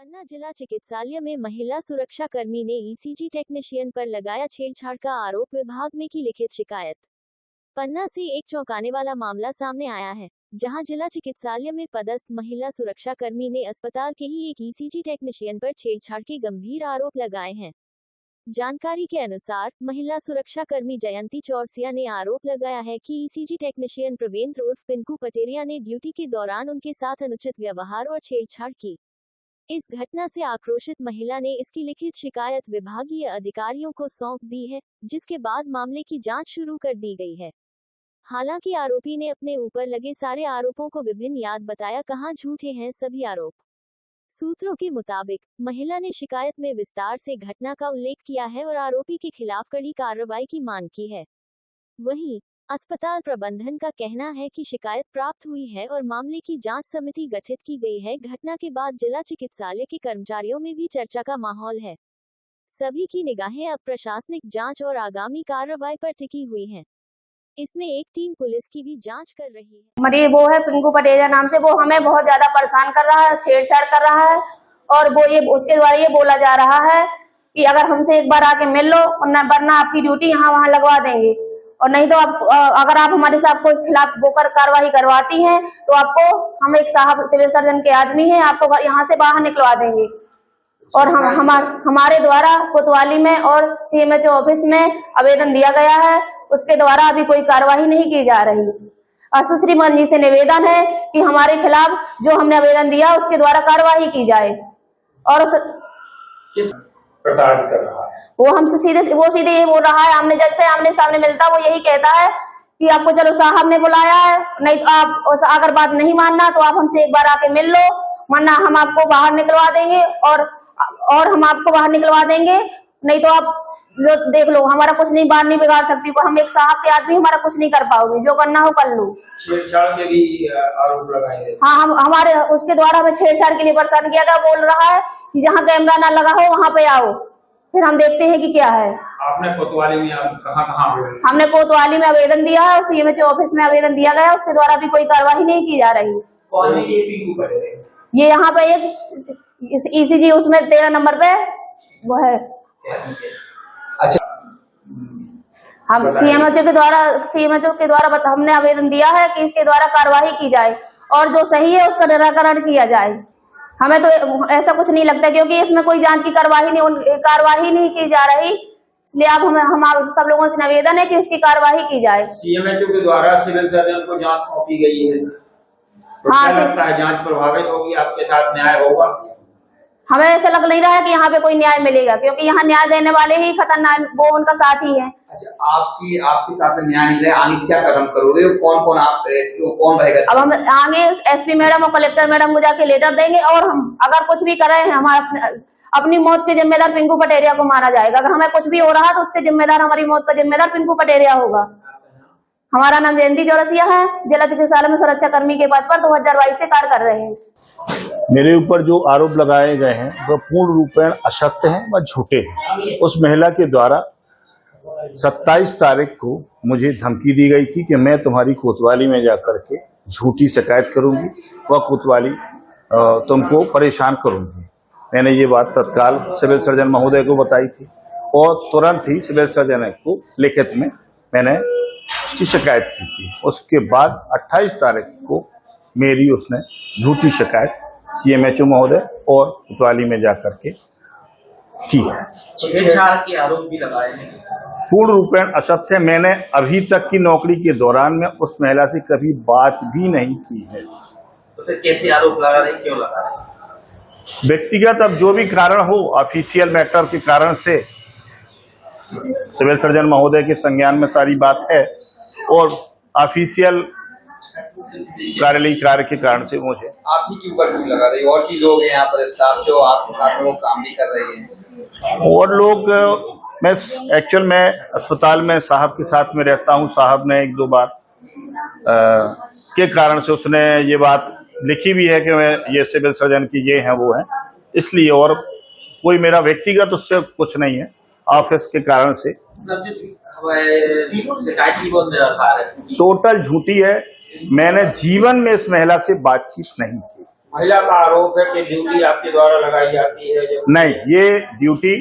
पन्ना जिला चिकित्सालय में महिला सुरक्षा कर्मी ने ईसीजी टेक्नीशियन पर लगाया छेड़छाड़ का आरोप, विभाग में की लिखित शिकायत। पन्ना से एक चौंकाने वाला मामला सामने आया है, जहां जिला चिकित्सालय में पदस्थ महिला सुरक्षा कर्मी ने अस्पताल के ही एक ईसीजी टेक्नीशियन पर छेड़छाड़ के गंभीर आरोप लगाए हैं। जानकारी के अनुसार महिला सुरक्षा कर्मी जयंती चौरसिया ने आरोप लगाया है कि ईसीजी टेक्नीशियन प्रवीण उर्फ पिंकू पटेरिया ने ड्यूटी के दौरान उनके साथ अनुचित व्यवहार और छेड़छाड़ की। इस घटना से आक्रोशित महिला ने इसकी लिखित शिकायत विभागीय अधिकारियों को सौंप दी है, जिसके बाद मामले की जांच शुरू कर दी गई है। हालांकि आरोपी ने अपने ऊपर लगे सारे आरोपों को विभिन्न याद बताया, कहां झूठे हैं सभी आरोप। सूत्रों के मुताबिक महिला ने शिकायत में विस्तार से घटना का उल्लेख किया है और आरोपी के खिलाफ कड़ी कार्रवाई की मांग की है। वहीं अस्पताल प्रबंधन का कहना है कि शिकायत प्राप्त हुई है और मामले की जांच समिति गठित की गई है। घटना के बाद जिला चिकित्सालय के कर्मचारियों में भी चर्चा का माहौल है। सभी की निगाहें अब प्रशासनिक जांच और आगामी कार्रवाई पर टिकी हुई हैं। इसमें एक टीम पुलिस की भी जांच कर रही है। हमारी वो है पिंकू पटेरिया नाम से, वो हमें बहुत ज्यादा परेशान कर रहा है, छेड़छाड़ कर रहा है और वो ये उसके द्वारा ये बोला जा रहा है कि अगर हमसे एक बार आके मिल लो वरना आपकी ड्यूटी यहाँ वहाँ लगवा देंगे, और नहीं तो आप अगर आप हमारे साथ को खिलाफ बोकर कार्रवाई करवाती हैं तो आपको हम एक साहब सिविल सर्जन के आदमी हैं, आपको यहाँ से बाहर निकलवा देंगे। और हमारे द्वारा कोतवाली में और सीएमएचओ ऑफिस में आवेदन दिया गया है, उसके द्वारा अभी कोई कार्रवाई नहीं की जा रही। सुश्रीमन जी से निवेदन है कि हमारे खिलाफ जो हमने आवेदन दिया उसके द्वारा कार्रवाई की जाए। और किस प्रकार कर रहा है वो हमसे सीधे ये बोल रहा है, हमने जैसे आमने सामने मिलता वो यही कहता है कि आपको चलो साहब ने बुलाया है, नहीं तो आप अगर बात नहीं मानना तो आप हमसे एक बार आके मिल लो, वरना हम आपको बाहर निकलवा देंगे और हम आपको बाहर निकलवा देंगे, नहीं तो आप देख लो हमारा कुछ नहीं बात नहीं बिगाड़ सकती, हम एक साहब के आदमी हमारा कुछ नहीं कर पाओगे, जो करना हो कर लो। छेड़छाड़ के भी आरोप लगाए हैं। हाँ, हम हमारे उसके द्वारा हमें छेड़छाड़ के लिए परेशान किया गया। बोल रहा है कि जहाँ कैमरा ना लगा हो वहाँ पे आओ, फिर हम देखते हैं कि क्या है। आपने कोतवाली में कहाँ हमने कोतवाली में आवेदन दिया है और सीएमएचओ ऑफिस में आवेदन दिया गया, उसके द्वारा भी कोई कार्रवाई नहीं की जा रही। कौन है ये पिंकू पटेरिया? ये यहाँ पे एक ईसीजी उसमें 13 नंबर पे वो है। अच्छा, हम सीएमएचओ के द्वारा हमने आवेदन दिया है कि इसके द्वारा कार्रवाई की जाए और जो सही है उसका निराकरण किया जाए। हमें तो ऐसा कुछ नहीं लगता, क्योंकि इसमें कोई जांच की कार्रवाई नहीं की जा रही, इसलिए अब हम सब लोगों से निवेदन है कि उसकी कार्रवाई की जाए। सीएमएचओ के द्वारा सिविल सर्जन को जांच सौंपी गई है। हाँ, लगता है जांच प्रभावित होगी, आपके साथ न्याय होगा? हमें ऐसा लग नहीं रहा है कि यहाँ पे कोई न्याय मिलेगा, क्योंकि यहाँ न्याय देने वाले ही खतरनाक वो उनका साथ ही है। अच्छा, आपके साथ न्याय नहीं रहे, आगे क्या कदम करोगे? कौन रहेगा? अब हम आगे एसपी मैडम और कलेक्टर मैडम को जाके लेटर देंगे, और हम अगर कुछ भी कर रहे हैं हमारा अपनी मौत के जिम्मेदार पिंकू पटेरिया को माना जाएगा। अगर हमें कुछ भी हो रहा तो उसके जिम्मेदार, हमारी मौत का जिम्मेदार पिंकू पटेरिया होगा। हमारा नाम जयंती चौरसिया है, जिला चिकित्सालय में सुरक्षा कर्मी के पद पर 2022 से कार्य कर रहे हैं। मेरे ऊपर जो आरोप लगाए गए हैं वह पूर्ण रूपेण असत्य हैं व झूठे हैं। उस महिला के द्वारा 27 तारीख को मुझे धमकी दी गई थी कि मैं तुम्हारी कोतवाली में जाकर के झूठी शिकायत करूंगी, वह कोतवाली तुमको परेशान करूंगी। मैंने ये बात तत्काल सिविल सर्जन महोदय को बताई थी और तुरंत ही सिविल सर्जन को लिखित में मैंने उसकी शिकायत की थी। उसके बाद 28 तारीख को मेरी उसने झूठी शिकायत सीएमएचओ महोदय और कोतवाली में जाकर के की है। छेड़छाड़ के आरोप भी लगाए हैं। पूर्ण रूपेण असत्य। मैंने अभी तक की नौकरी के दौरान में उस महिला से कभी बात भी नहीं की है। तो फिर कैसे आरोप लगा रहे, क्यों लगा रहे? व्यक्तिगत अब जो भी कारण हो, ऑफिशियल मैटर के कारण से सिविल सर्जन महोदय के संज्ञान में सारी बात है और ऑफिशियल कार्यालय कार्य के कारण से मुझे आप ही के ऊपर क्यों लगा रही? और भी लोग हैं यहाँ पर स्टाफ जो आपके साथ में वो काम भी कर रहे हैं। और लोग मैं अस्पताल में साहब के साथ में रहता हूँ। साहब ने 1-2 बार के कारण से उसने ये बात लिखी भी है कि मैं ये सिविल सर्जन की ये हैं वो हैं, इसलिए। और कोई मेरा व्यक्तिगत उससे कुछ नहीं है, ऑफिस के कारण से। शिकायत की बहुत निराधार है, टोटल झूठी है। मैंने जीवन में इस महिला से बातचीत नहीं की। महिला का आरोप है कि ड्यूटी आपके द्वारा लगाई जाती है जो नहीं, ये ड्यूटी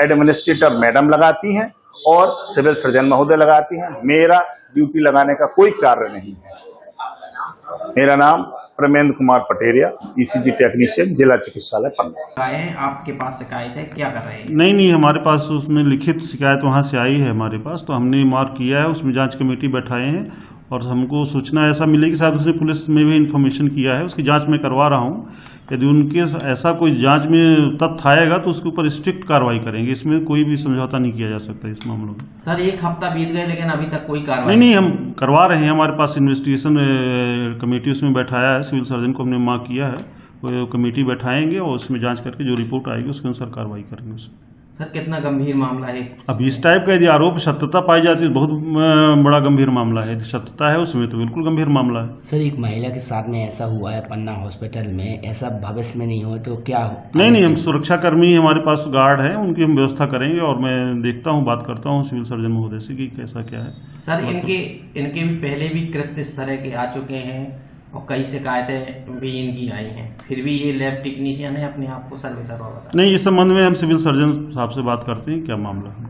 एडमिनिस्ट्रेटर मैडम लगाती हैं और सिविल सर्जन महोदय लगाती हैं। मेरा ड्यूटी लगाने का कोई कार्य नहीं है। मेरा नाम प्रमेंद्र कुमार पटेरिया, ईसीजी टेक्नीशियन, जिला चिकित्सालय पन्ना। आए हैं आपके पास शिकायत है, क्या कर रहे हैं? नहीं, हमारे पास उसमें लिखित शिकायत वहाँ से आई है हमारे पास, तो हमने मार्क किया है, उसमें जांच कमेटी बैठाए हैं और हमको सूचना ऐसा मिली कि शायद उसने पुलिस में भी इन्फॉर्मेशन किया है, उसकी जांच मैं करवा रहा हूँ। यदि उनके ऐसा कोई जांच में तथ्य आएगा तो उसके ऊपर स्ट्रिक्ट कार्रवाई करेंगे, इसमें कोई भी समझौता नहीं किया जा सकता इस मामलों में। सर, एक हफ्ता बीत गए लेकिन अभी तक कोई कार्रवाई नहीं, हम करवा रहे हैं। हमारे पास इन्वेस्टिगेशन कमेटी उसमें बैठाया है, सिविल सर्जन को हमने मार्क किया है, वो कमेटी बैठाएंगे और उसमें जांच करके जो रिपोर्ट आएगी उसके अनुसार कार्रवाई करेंगे उसमें। सर, कितना गंभीर मामला है? अब इस टाइप का यदि आरोप सत्यता पाई जाती है तो बहुत बड़ा गंभीर मामला है। यदि सत्यता है उसमें तो बिल्कुल गंभीर मामला है। सर, एक महिला के साथ में ऐसा हुआ है पन्ना हॉस्पिटल में, ऐसा भविष्य में नहीं हो तो क्या हो? नहीं, हम सुरक्षाकर्मी हमारे पास गार्ड हैं, उनकी हम व्यवस्था करेंगे और मैं देखता हूँ, बात करता हूँ सिविल सर्जन महोदय से कि कैसा क्या है। सर, इनके भी पहले भी कृत्य इस तरह के आ चुके हैं और कई शिकायतें भी इनकी आई हैं, फिर भी ये लैब टेक्नीशियन है, अपने आप को सर्विसर बता। नहीं, इस संबंध में हम सिविल सर्जन साहब से बात करते हैं क्या मामला है।